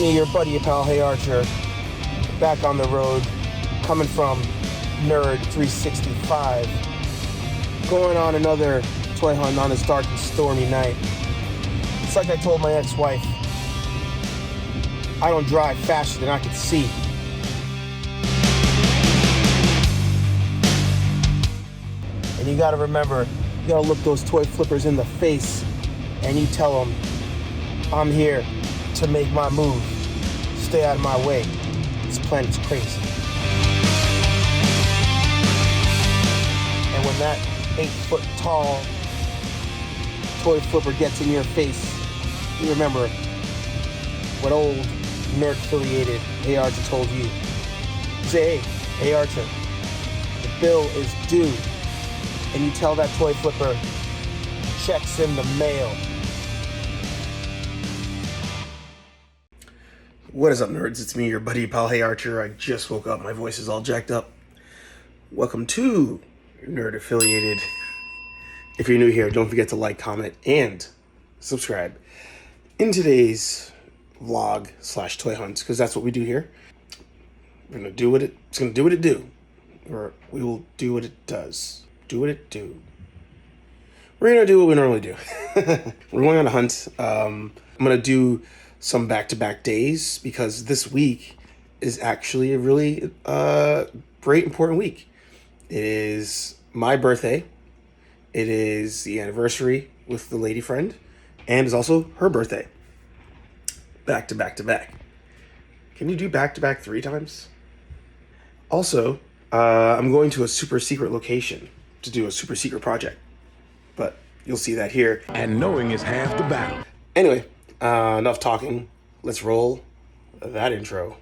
me, your buddy, your pal, HeyArcher, back on the road, coming from Nerd 365, going on another toy hunt on this dark and stormy night. It's like I told my ex-wife, I don't drive faster than I can see. And you gotta remember, you gotta look those toy flippers in the face and you tell them, I'm here to make my move. Stay out of my way. This planet's crazy. And when that 8-foot tall toy flipper gets in your face, you remember what old nerd-affiliated HeyArcher told you. You say, hey, HeyArcher, the bill is due. And you tell that toy flipper, check's in the mail. What is up, nerds? It's me, your buddy pal HeyArcher. I just woke up. My voice is all jacked up. Welcome to Nerd Affiliated. If you're new here, don't forget to like, comment, and subscribe. In today's vlog / toy hunts, because that's what we do here. We're gonna do what it's gonna do what it do, or we will do what it does. Do what it do. We're gonna do what we normally do. We're going on a hunt. I'm gonna do some back-to-back days because this week is actually a really great, important week. It is my birthday. It is the anniversary with the lady friend, and it's also her birthday. Back-to-back-to-back. Can you do back-to-back 3 times? Also, I'm going to a super secret location to do a super secret project, but you'll see that here. And knowing is half the battle. Anyway, enough talking. Let's roll that intro.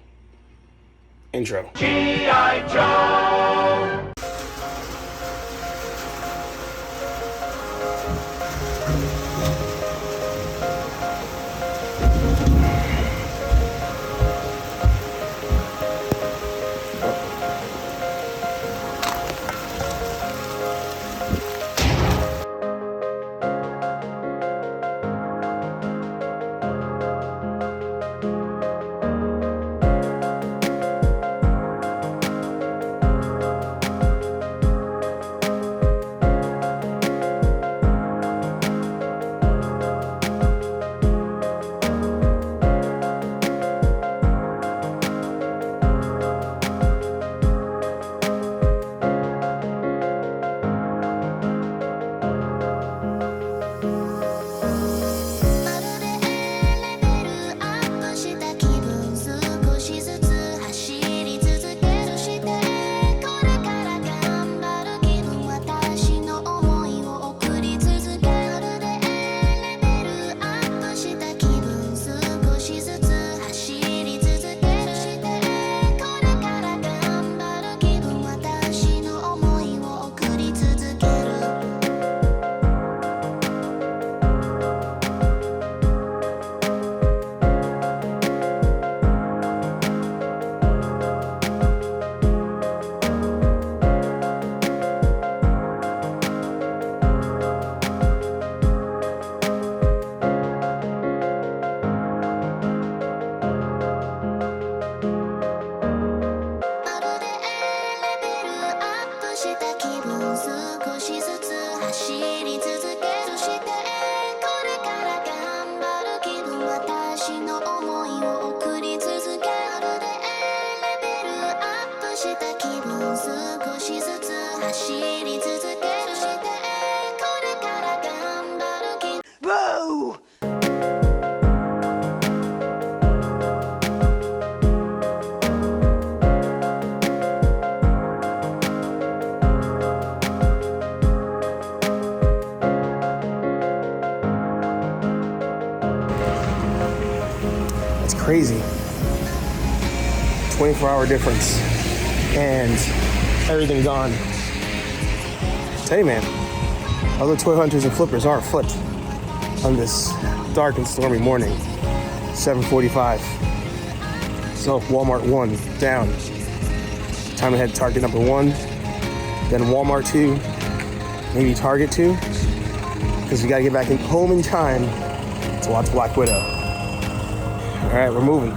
G.I. Joe! Boo! That's crazy. 24-hour difference. And everything gone. Tell you, man, other toy hunters and flippers are afoot on this dark and stormy morning. 7:45. So Walmart 1 down. Time to head to Target number 1, then Walmart 2, maybe Target 2, because we gotta get back home in time to watch Black Widow. All right, we're moving.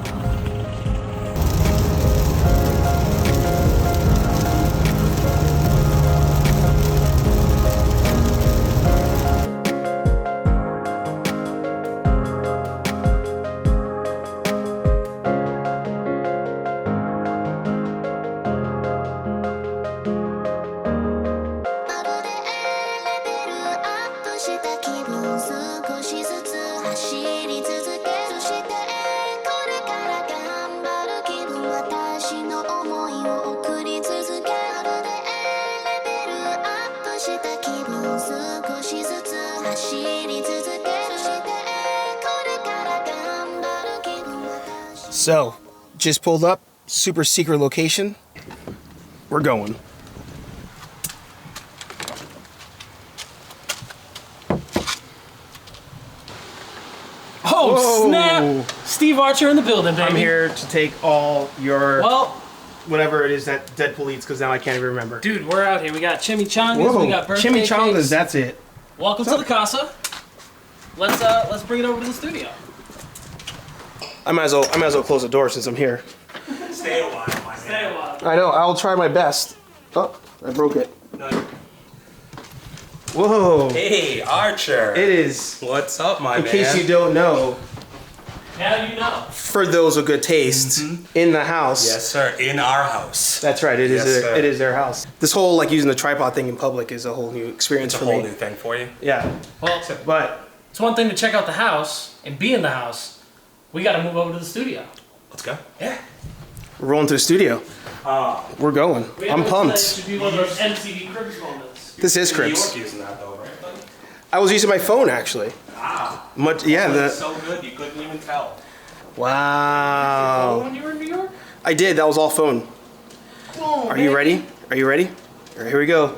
So, just pulled up, super secret location. We're going. Oh, Whoa. snap! Steve Archer in the building, baby. I'm here to take all your, Well, whatever it is that Deadpool eats, because now I can't even remember. dude, we're out here. We got chimichangas, Whoa, we got birthday chimichangas, cakes. that's it. Welcome to the casa. Let's bring it over to the studio. I might as well close the door since I'm here. Stay a while, my man. Stay a while. I know, I'll try my best. Oh, I broke it. No. Whoa. Hey, Archer. It is, What's up, my in man? case you don't know, Now you know. for those with good taste, in the house. Yes, sir. In our house. That's right, it is Yes, sir. it is their house. This whole like using the tripod thing in public is a whole new experience It's a for whole me. new thing for you. Yeah, Well, but it's one thing to check out the house and be in the house. We got to move over to the studio. Let's go. Yeah. we're rolling to the studio. We're going. I'm pumped. It should be one of those MTV Cribs moments. This is New Crips. York using that though, right, buddy? I was using my phone actually. Ah. Much, yeah. It's The so good you couldn't even tell. wow. When you were in New York? I did. That was all phone. Are you ready? Are you ready? All right, here we go.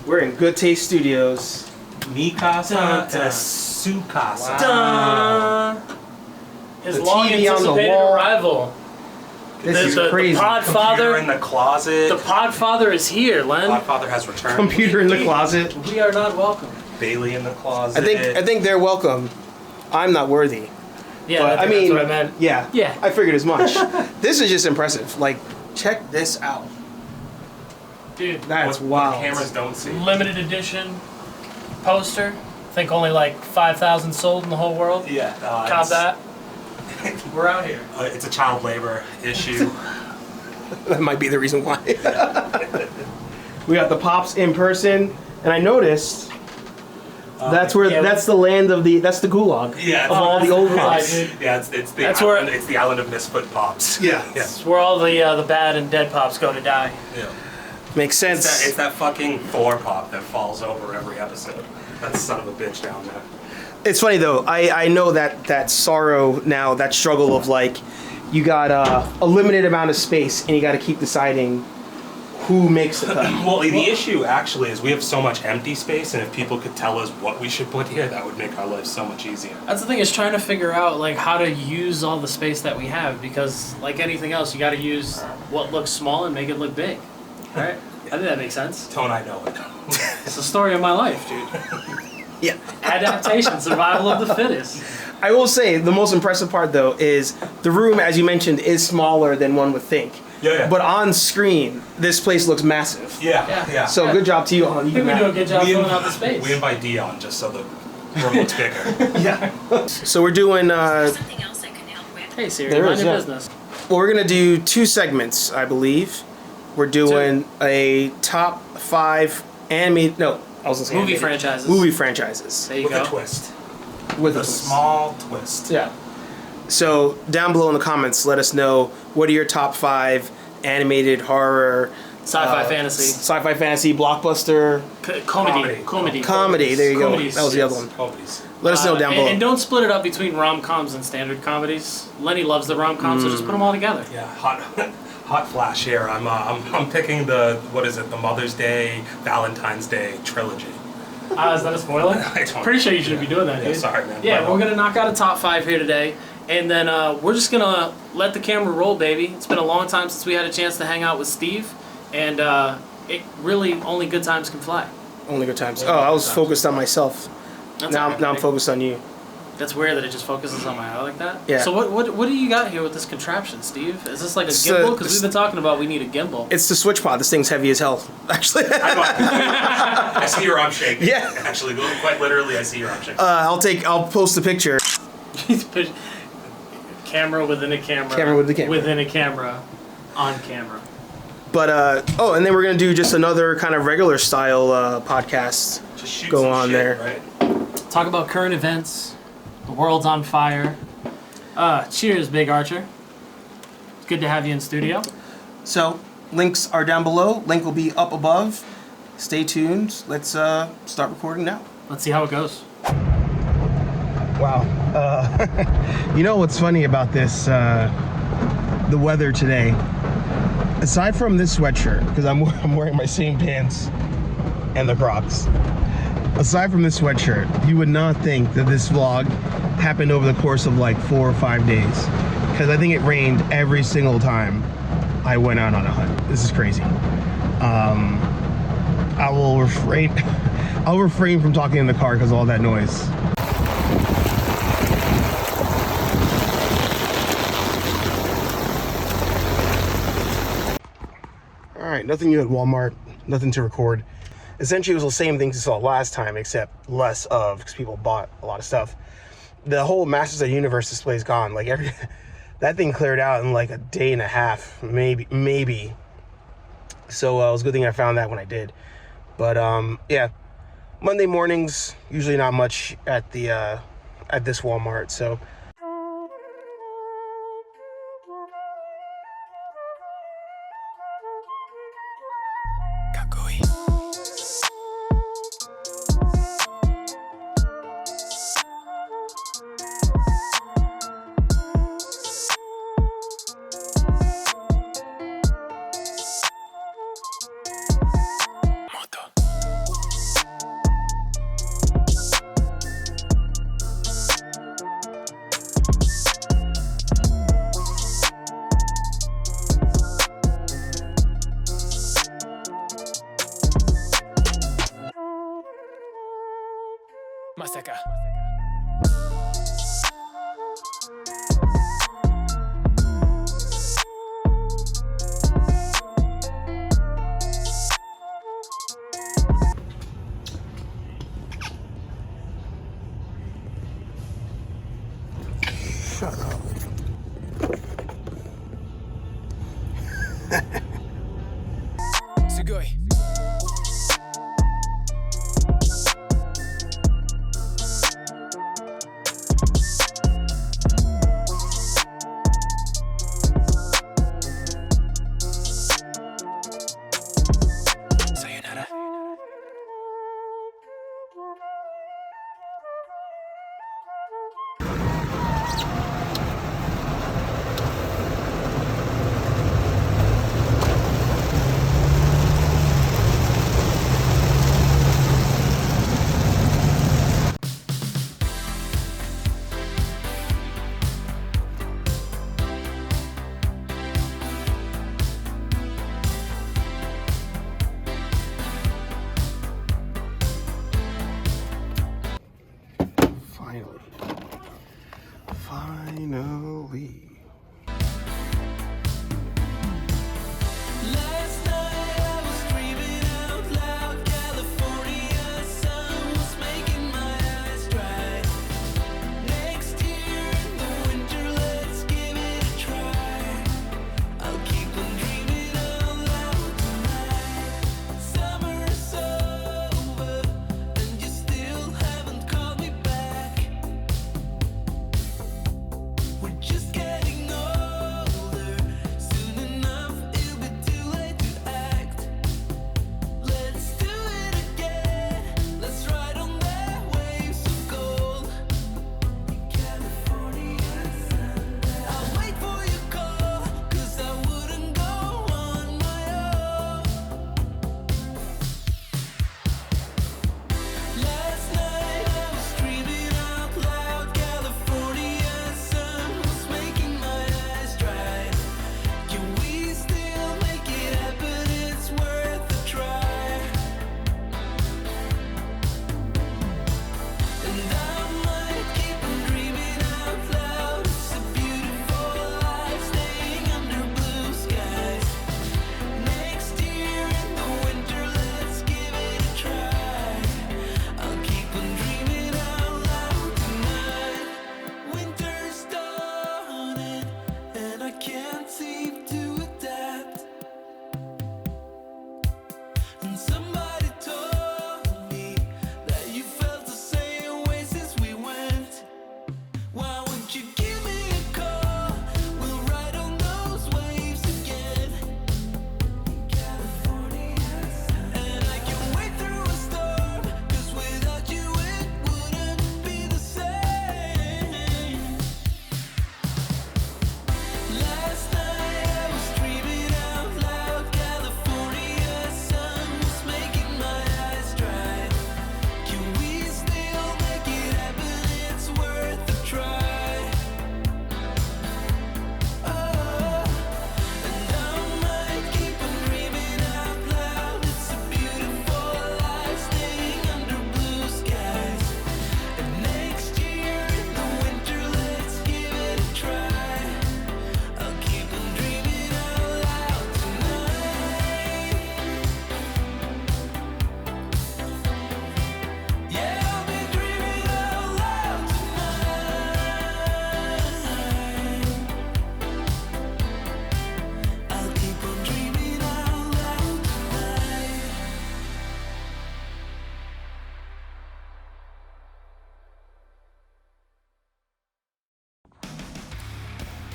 We're in Good Taste Studios. Mi casa Dun, and dun. a su casa. Dun. His The long TV on the anticipated wall. arrival. This is The crazy. Computer Podfather. in the closet. The Podfather is here, Len. Godfather has returned. Computer in the closet. We are not welcome. Bailey in the closet. I think they're welcome. I'm not worthy. Yeah, But I that's mean, what I meant. yeah. Yeah. I figured as much. This is just impressive. Like, check this out. Dude, That's what wild. cameras don't see. limited edition poster. I think only like 5,000 sold in the whole world. Yeah. Cop that. We're out here. It's a child labor issue. That might be the reason why. We got the Pops in person, and I noticed that's where yeah, that's the land of that's the gulag Yeah, of all the old Pops. dude. Yeah, it's the That's where- island, it's the island of misfit pops. Yeah. Yeah. It's where all the bad and dead pops go to die. Yeah. Makes sense. It's that fucking Thor pop that falls over every episode. That son of a bitch down there. It's funny though. I know that sorrow now, that struggle of like, you got a limited amount of space and you got to keep deciding who makes the cut. Well, the issue actually is we have so much empty space, and if people could tell us what we should put here, that would make our life so much easier. That's the thing, is trying to figure out like how to use all the space that we have, because like anything else, you got to use what looks small and make it look big. Right? I think that makes sense. Tone, I know it. It's the story of my life, dude. Yeah. Adaptation, survival of the fittest. I will say the most impressive part though is the room, as you mentioned, is smaller than one would think. Yeah. But on screen, this place looks massive. Yeah. So Yeah. good job to you on I think we do a good job filling out the space. We invite Dion just so the room looks bigger. Yeah. So we're doing. Something else I can help with. Hey Siri, There mind is, your yeah. business. Well, we're gonna do 2 segments, I believe. We're doing a top 5 animated. No, I was gonna say Movie animated. franchises. Movie franchises There you With go. a twist. with With a twist. small twist. Yeah. So down below in the comments, let us know what are your top 5 animated horror, Sci-fi fantasy. sci-fi fantasy, blockbuster, Comedy. There you go. Comedies, That was the yes. other one. Comedies. Let us know down below. And don't split it up between rom-coms and standard comedies. Lenny loves the rom-coms, so just put them all together. Yeah, hot flash here. I'm picking the Mother's Day, Valentine's Day trilogy. Is that a spoiler? I don't- Pretty sure you shouldn't be doing that, Yeah, dude. sorry, man. Yeah, My we're bad. gonna knock out a top 5 here today, and then we're just gonna let the camera roll, baby. It's been a long time since we had a chance to hang out with Steve, and it really only good times can fly. Only good times. Oh, I was focused on myself. That's Now, all right, now I'm buddy. focused on you. That's weird that it just focuses on my eye like that. Yeah. So what do you got here with this contraption, Steve? Is this like a It's, gimbal? Because we've been talking about we need a gimbal. It's the switch pod. This thing's heavy as hell. Actually, I see your arm shaking. Yeah. Actually, quite literally, I see your arm shaking. I'll post a picture. Camera within a camera. Camera within a camera. Within a camera. On camera. But and then we're gonna do just another kind of regular style podcast. Just shoot go some on shit, there. Right? Talk about current events. The world's on fire. Cheers, Big Archer. It's good to have you in studio. So links are down below. Link will be up above. Stay tuned. Let's start recording now. Let's see how it goes. Wow. You know what's funny about this the weather today. Aside from this sweatshirt, because I'm wearing my same pants and the Crocs. Aside from this sweatshirt, you would not think that this vlog happened over the course of like 4 or 5 days. Because I think it rained every single time I went out on a hunt. This is crazy. I will refrain. I'll refrain from talking in the car because of all that noise. All right, nothing new at Walmart. Nothing to record. Essentially, it was the same things you saw last time, except less of, because people bought a lot of stuff. The whole Masters of the Universe display is gone. Like that thing cleared out in like a day and a half, maybe. So it was a good thing I found that when I did. But yeah, Monday mornings usually not much at the at this Walmart. So. Masaka. Shut up. Sugoi. Sayonara.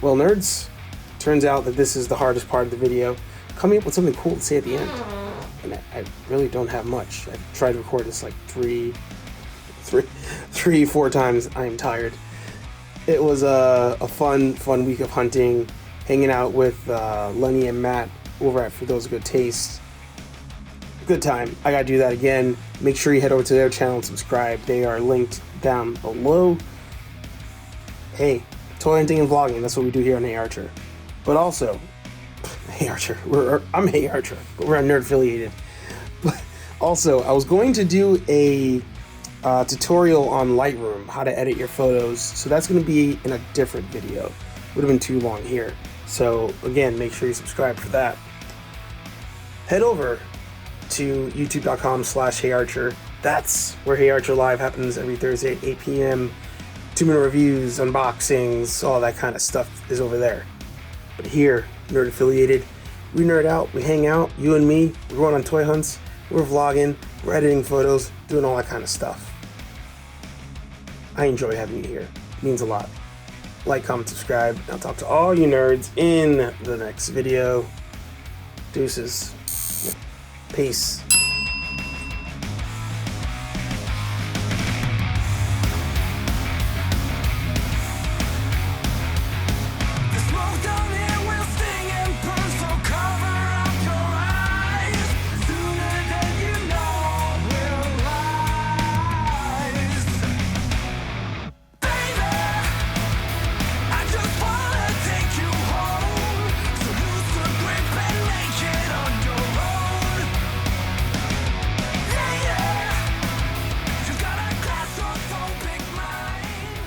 Well, nerds, turns out that this is the hardest part of the video. Coming up with something cool to say at the end. And I really don't have much. I tried to record this like three, 4 times. I'm tired. It was a fun week of hunting, hanging out with Lenny and Matt over at For Those Good Taste. Good time. I gotta do that again. Make sure you head over to their channel and subscribe. They are linked down below. Hey, toy hunting and vlogging, that's what we do here on HeyArcher. But also, HeyArcher, I'm HeyArcher, but we're on Nerd Affiliated. Also, I was going to do a tutorial on Lightroom, how to edit your photos, so that's going to be in a different video. Would have been too long here. So again, make sure you subscribe for that. Head over to youtube.com/HeyArcher. That's where HeyArcher Live happens every Thursday at 8 p.m. 2-minute reviews, unboxings, all that kind of stuff is over there. But here, Nerd Affiliated, we nerd out, we hang out, you and me, we're going on toy hunts, we're vlogging, we're editing photos, doing all that kind of stuff. I enjoy having you here. It means a lot. Like, comment, subscribe, and I'll talk to all you nerds in the next video. Deuces. Peace.